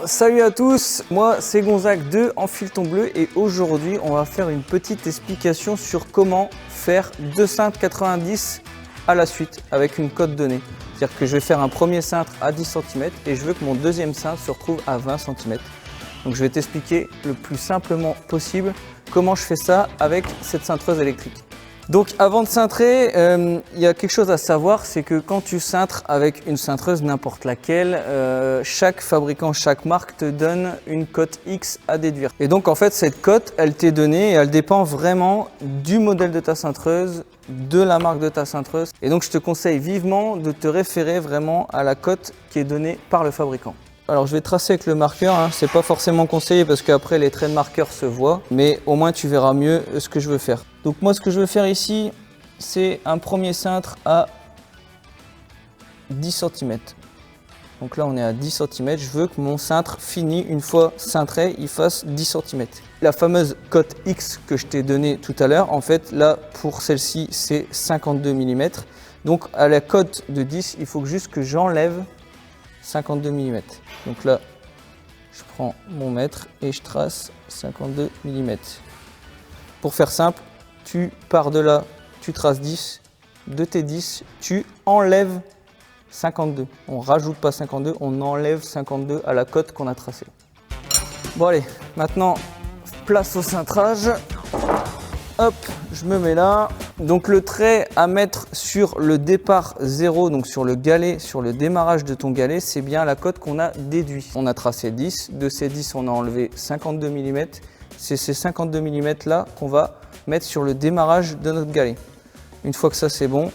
Salut à tous, moi c'est Gonzague de Enfile ton bleu et aujourd'hui on va faire une petite explication sur comment faire deux cintres 90 à la suite avec une cote donnée. C'est-à-dire que je vais faire un premier cintre à 10 cm et je veux que mon deuxième cintre se retrouve à 20 cm. Donc je vais t'expliquer le plus simplement possible comment je fais ça avec cette cintreuse électrique. Donc avant de cintrer, il y a quelque chose à savoir, c'est que quand tu cintres avec une cintreuse n'importe laquelle, chaque fabricant, chaque marque te donne une cote X à déduire. Et donc en fait cette cote, elle t'est donnée et elle dépend vraiment du modèle de ta cintreuse, de la marque de ta cintreuse. Et donc je te conseille vivement de te référer vraiment à la cote qui est donnée par le fabricant. Alors je vais tracer avec le marqueur, hein. C'est pas forcément conseillé parce qu'après les traits de marqueur se voient, mais au moins tu verras mieux ce que je veux faire. Donc moi ce que je veux faire ici, c'est un premier cintre à 10 cm. Donc là on est à 10 cm, je veux que mon cintre fini, une fois cintré, il fasse 10 cm. La fameuse cote X que je t'ai donnée tout à l'heure, en fait là pour celle-ci c'est 52 mm. Donc à la cote de 10, il faut juste que j'enlève 52 mm. Donc là, je prends mon mètre et je trace 52 mm. Pour faire simple, tu pars de là, tu traces 10, de tes 10, tu enlèves 52. On rajoute pas 52, on enlève 52 à la cote qu'on a tracée. Bon allez, maintenant place au cintrage. Hop, je me mets là. Donc le trait à mettre sur le départ 0, donc sur le galet, sur le démarrage de ton galet, c'est bien la cote qu'on a déduit. On a tracé 10, de ces 10 on a enlevé 52 mm. C'est ces 52 mm là qu'on va mettre sur le démarrage de notre galet. Une fois que ça c'est bon,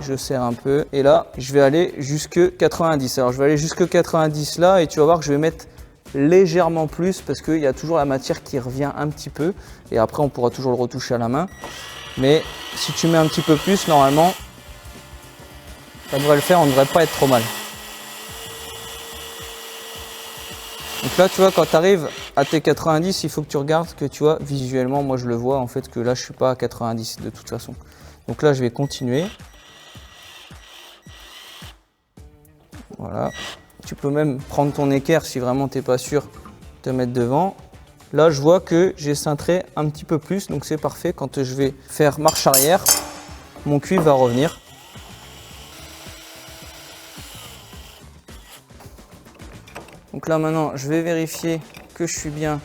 je serre un peu et là je vais aller jusque 90. Alors je vais aller jusque 90 là et tu vas voir que je vais mettre légèrement plus parce qu'il y a toujours la matière qui revient un petit peu et après on pourra toujours le retoucher à la main, mais si tu mets un petit peu plus, normalement ça devrait le faire, on ne devrait pas être trop mal. Donc là tu vois, quand tu arrives à tes 90, il faut que tu regardes que tu vois visuellement, moi je le vois en fait que là je suis pas à 90 de toute façon. Donc là je vais continuer, voilà. Tu peux même prendre ton équerre si vraiment tu n'es pas sûr, te mettre devant. Là, je vois que j'ai cintré un petit peu plus, donc c'est parfait. Quand je vais faire marche arrière, mon cuivre va revenir. Donc là, maintenant, je vais vérifier que je suis bien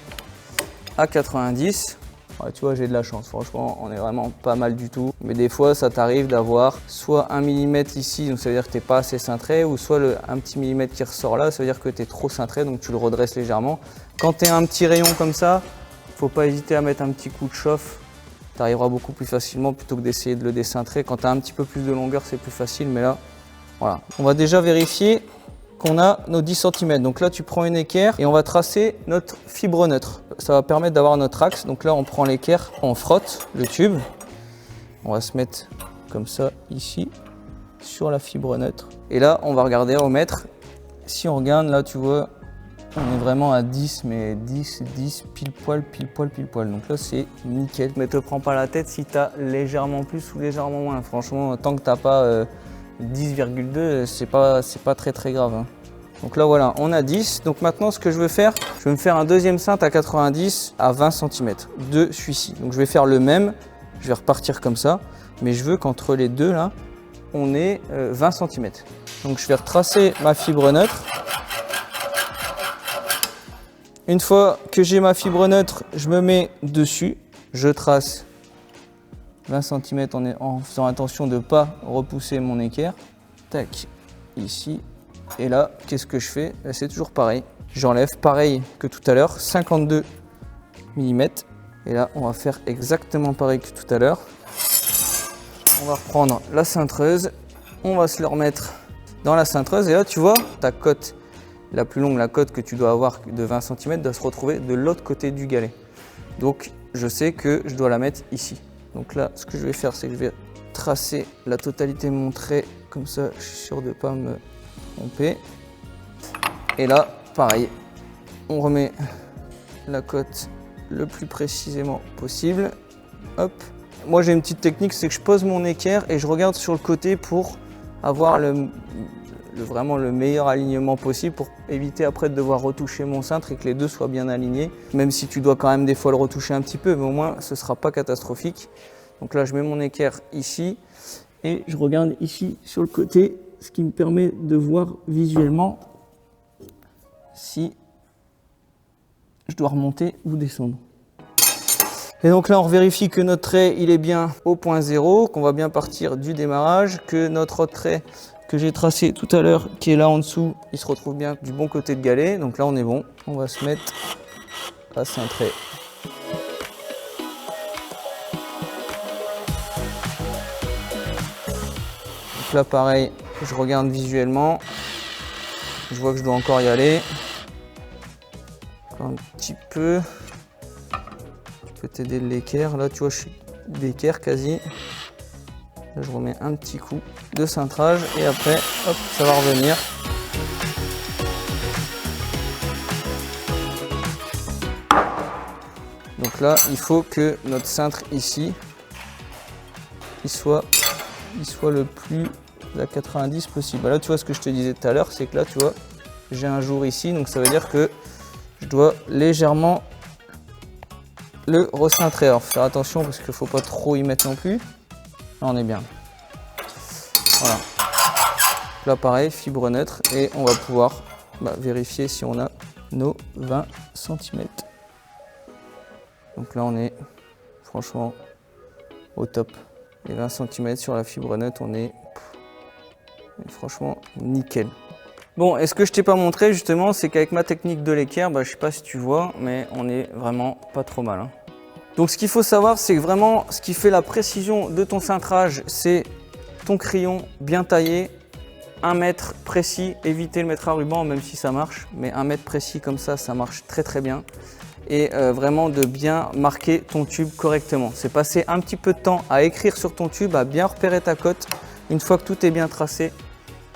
à 90. Ouais, tu vois, j'ai de la chance, franchement, on est vraiment pas mal du tout. Mais des fois, ça t'arrive d'avoir soit 1 mm ici, donc ça veut dire que tu n'es pas assez cintré, ou soit un petit millimètre qui ressort là, ça veut dire que tu es trop cintré, donc tu le redresses légèrement. Quand tu as un petit rayon comme ça, il ne faut pas hésiter à mettre un petit coup de chauffe. Tu arriveras beaucoup plus facilement plutôt que d'essayer de le décintrer. Quand tu as un petit peu plus de longueur, c'est plus facile, mais là, voilà. On va déjà vérifier qu'on a nos 10 cm. Donc là, tu prends une équerre et on va tracer notre fibre neutre. Ça va permettre d'avoir notre axe. Donc là, on prend l'équerre, on frotte le tube. On va se mettre comme ça ici, sur la fibre neutre. Et là, on va regarder au mètre. Si on regarde, là, tu vois, on est vraiment à 10, mais 10, 10, pile poil, pile poil, pile poil. Donc là, c'est nickel. Mais te prends pas la tête si tu as légèrement plus ou légèrement moins. Franchement, tant que tu n'as pas 10,2, c'est pas très grave, hein. Donc là voilà, on a 10. Donc maintenant ce que je veux faire, je vais me faire un deuxième cintre à 90 à 20 cm de celui-ci. Donc je vais faire le même, je vais repartir comme ça, mais je veux qu'entre les deux là, on ait 20 cm. Donc je vais retracer ma fibre neutre. Une fois que j'ai ma fibre neutre, je me mets dessus, je trace 20 cm en faisant attention de ne pas repousser mon équerre. Tac, ici. Et là, qu'est-ce que je fais? C'est toujours pareil. J'enlève, pareil que tout à l'heure, 52 mm. Et là, on va faire exactement pareil que tout à l'heure. On va reprendre la cintreuse. On va se le remettre dans la cintreuse. Et là, tu vois, ta cote la plus longue, la cote que tu dois avoir de 20 cm, doit se retrouver de l'autre côté du galet. Donc, je sais que je dois la mettre ici. Donc là, ce que je vais faire, c'est que je vais tracer la totalité de mon trait. Comme ça, je suis sûr de ne pas me tromper. Et là, pareil, on remet la cote le plus précisément possible. Hop. Moi, j'ai une petite technique, c'est que je pose mon équerre et je regarde sur le côté pour avoir vraiment le meilleur alignement possible pour éviter après de devoir retoucher mon cintre et que les deux soient bien alignés. Même si tu dois quand même des fois le retoucher un petit peu, mais au moins ce ne sera pas catastrophique. Donc là, je mets mon équerre ici et je regarde ici sur le côté, ce qui me permet de voir visuellement si je dois remonter ou descendre. Et donc là, on vérifie que notre trait, il est bien au point 0, qu'on va bien partir du démarrage, que notre autre trait que j'ai tracé tout à l'heure, qui est là en dessous, il se retrouve bien du bon côté de galet. Donc là, on est bon. On va se mettre à cintrer. Donc là, pareil, je regarde visuellement. Je vois que je dois encore y aller. Encore un petit peu. T'aider de l'équerre, là tu vois je suis d'équerre quasi, là je remets un petit coup de cintrage et après hop ça va revenir. Donc là il faut que notre cintre ici il soit le plus à 90 possible. Là tu vois ce que je te disais tout à l'heure, c'est que là tu vois j'ai un jour ici, donc ça veut dire que je dois légèrement le recintrer. Alors faire attention parce qu'il ne faut pas trop y mettre non plus. Là on est bien. Voilà. Là pareil, fibre neutre et on va pouvoir vérifier si on a nos 20 cm. Donc là on est franchement au top. Les 20 cm sur la fibre neutre, on est franchement nickel. Bon, et ce que je t'ai pas montré justement, c'est qu'avec ma technique de l'équerre, je sais pas si tu vois, mais on est vraiment pas trop mal. Donc ce qu'il faut savoir, c'est que vraiment ce qui fait la précision de ton cintrage, c'est ton crayon bien taillé, 1 mètre précis, éviter le mètre à ruban même si ça marche, mais 1 mètre précis comme ça marche très très bien. Et vraiment de bien marquer ton tube correctement. C'est passer un petit peu de temps à écrire sur ton tube, à bien repérer ta cote. Une fois que tout est bien tracé,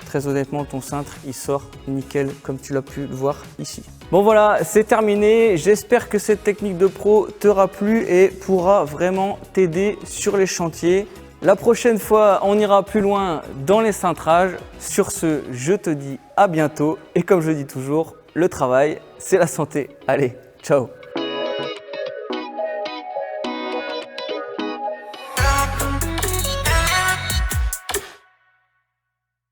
très honnêtement, ton cintre, il sort nickel comme tu l'as pu le voir ici. Bon voilà, c'est terminé. J'espère que cette technique de pro t'aura plu et pourra vraiment t'aider sur les chantiers. La prochaine fois, on ira plus loin dans les cintrages. Sur ce, je te dis à bientôt. Et comme je dis toujours, le travail, c'est la santé. Allez, ciao!